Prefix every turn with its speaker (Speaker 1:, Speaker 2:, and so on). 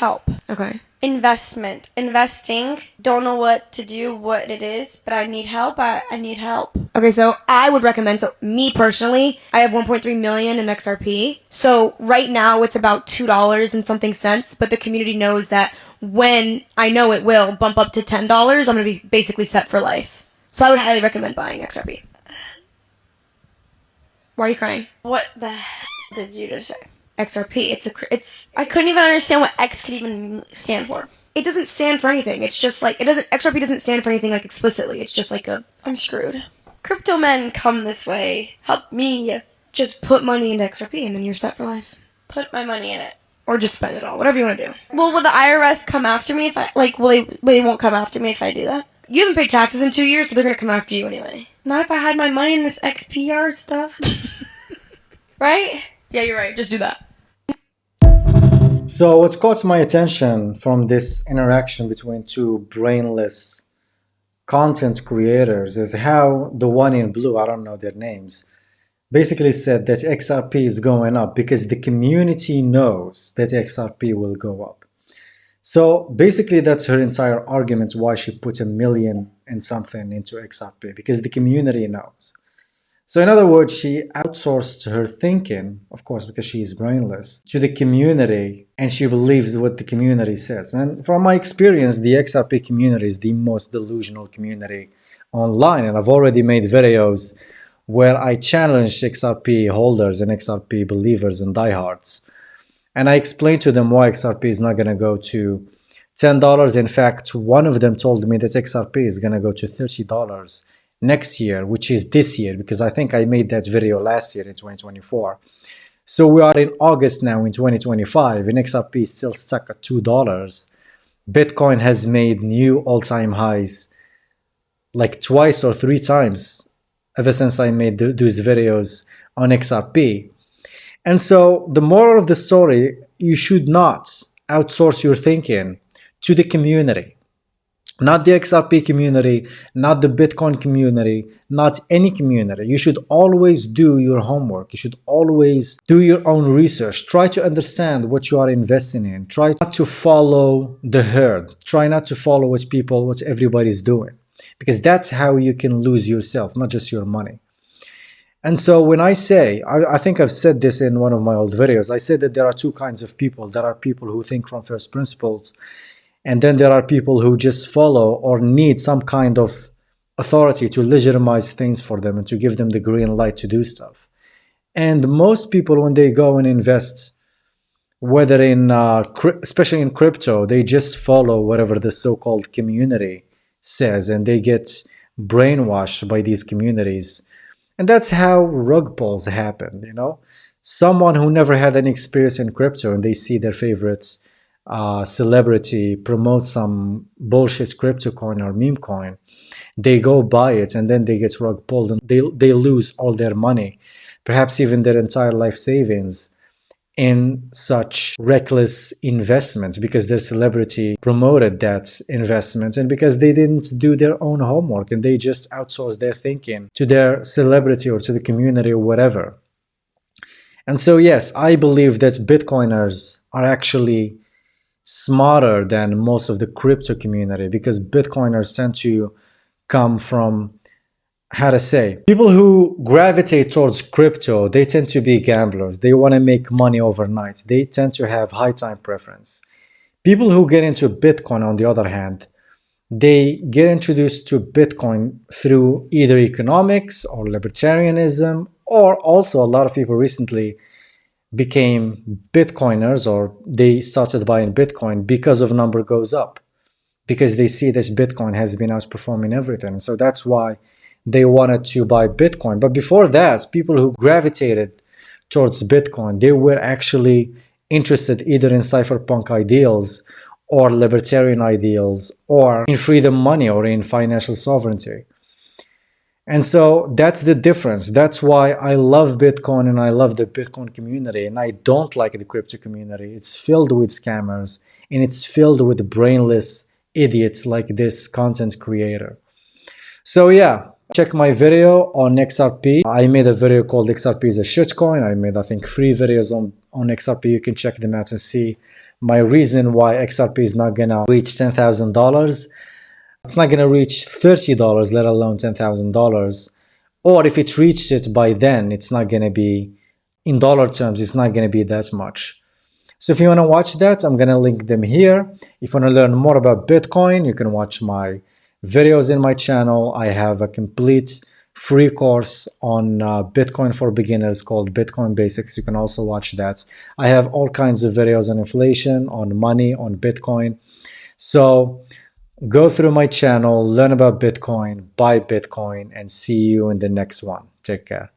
Speaker 1: help.
Speaker 2: Okay.
Speaker 1: Investing. Don't know what to do, what it is, but I need help. I need help.
Speaker 2: Okay, so I would recommend, so me personally, I have 1.3 million in XRP. So right now it's about $2 and something cents, but the community knows that when I know it will bump up to $10, I'm going to be basically set for life. So I would highly recommend buying XRP. Why are you crying?
Speaker 1: What the hell did you just say?
Speaker 2: XRP.
Speaker 1: I couldn't even understand what X could even stand for.
Speaker 2: It doesn't stand for anything. It's just like, XRP doesn't stand for anything like explicitly. It's just like
Speaker 1: I'm screwed. Crypto men, come this way. Help me.
Speaker 2: just put money into XRP and then you're set for life.
Speaker 1: Put my money in it.
Speaker 2: Or just spend it all, whatever you want to do.
Speaker 1: Well, will the IRS come after me if I, they won't come after me if I do that?
Speaker 2: You haven't paid taxes in 2 years, so they're going to come after you anyway.
Speaker 1: Not if I had my money in this XPR stuff. Right?
Speaker 2: Yeah, you're right. Just do that.
Speaker 3: So what caught my attention from this interaction between two brainless content creators is how the one in blue, I don't know their names, basically said that XRP is going up because the community knows that XRP will go up. So basically that's her entire argument why she put 1 million and something into XRP, because the community knows. So in other words, she outsourced her thinking, of course, because she is brainless, to the community, and she believes what the community says. And from my experience, the XRP community is the most delusional community online. And I've already made videos where I challenged XRP holders and XRP believers and diehards. And I explained to them why XRP is not going to go to $10. In fact, one of them told me that XRP is going to go to $30 next year, which is this year, because I think I made that video last year in 2024. So we are in August now in 2025 and XRP is still stuck at $2. Bitcoin has made new all-time highs like twice or 3 times ever since I made those videos on XRP. And so the moral of the story, you should not outsource your thinking to the community. Not the XRP community, not the Bitcoin community, not any community. You should always do your homework. You should always do your own research. Try to understand what you are investing in. Try not to follow the herd. Try not to follow what everybody's doing. Because that's how you can lose yourself, not just your money. And so when I say, I think I've said this in one of my old videos, I said that there are 2 kinds of people. There are people who think from first principles, and then there are people who just follow or need some kind of authority to legitimize things for them and to give them the green light to do stuff. And most people, when they go and invest, whether in, especially in crypto, they just follow whatever the so-called community says, and they get brainwashed by these communities. And that's how rug pulls happen, you know? Someone who never had any experience in crypto and they see their favorites celebrity promote some bullshit crypto coin or meme coin, they go buy it and then they get rug pulled and they lose all their money, perhaps even their entire life savings in such reckless investments because their celebrity promoted that investment and because they didn't do their own homework and they just outsourced their thinking to their celebrity or to the community or whatever. And so yes, I believe that Bitcoiners are actually smarter than most of the crypto community because Bitcoiners tend to come from, how to say, people who gravitate towards crypto, they tend to be gamblers. They want to make money overnight. They tend to have high time preference. People who get into Bitcoin, on the other hand, they get introduced to Bitcoin through either economics or libertarianism, or also a lot of people recently became Bitcoiners or they started buying Bitcoin because of number goes up, because they see this Bitcoin has been outperforming everything. So that's why they wanted to buy Bitcoin. But before that, people who gravitated towards Bitcoin, they were actually interested either in cypherpunk ideals or libertarian ideals or in freedom money or in financial sovereignty. And so that's the difference. That's why I love Bitcoin and I love the Bitcoin community and I don't like the crypto community. It's filled with scammers and it's filled with brainless idiots like this content creator. So yeah, check my video on XRP. I made a video called XRP is a shitcoin. I made, I think, 3 videos on XRP. You can check them out and see my reason why XRP is not gonna reach $10,000. It's not gonna reach $30, let alone $10,000. Or if it reached it by then, it's not gonna be, in dollar terms, it's not gonna be that much. So if you wanna watch that, I'm gonna link them here. If you wanna learn more about Bitcoin, you can watch my videos in my channel. I have a complete free course on Bitcoin for beginners called Bitcoin Basics. You can also watch that. I have all kinds of videos on inflation, on money, on Bitcoin. So go through my channel, learn about Bitcoin, buy Bitcoin, and see you in the next one. Take care.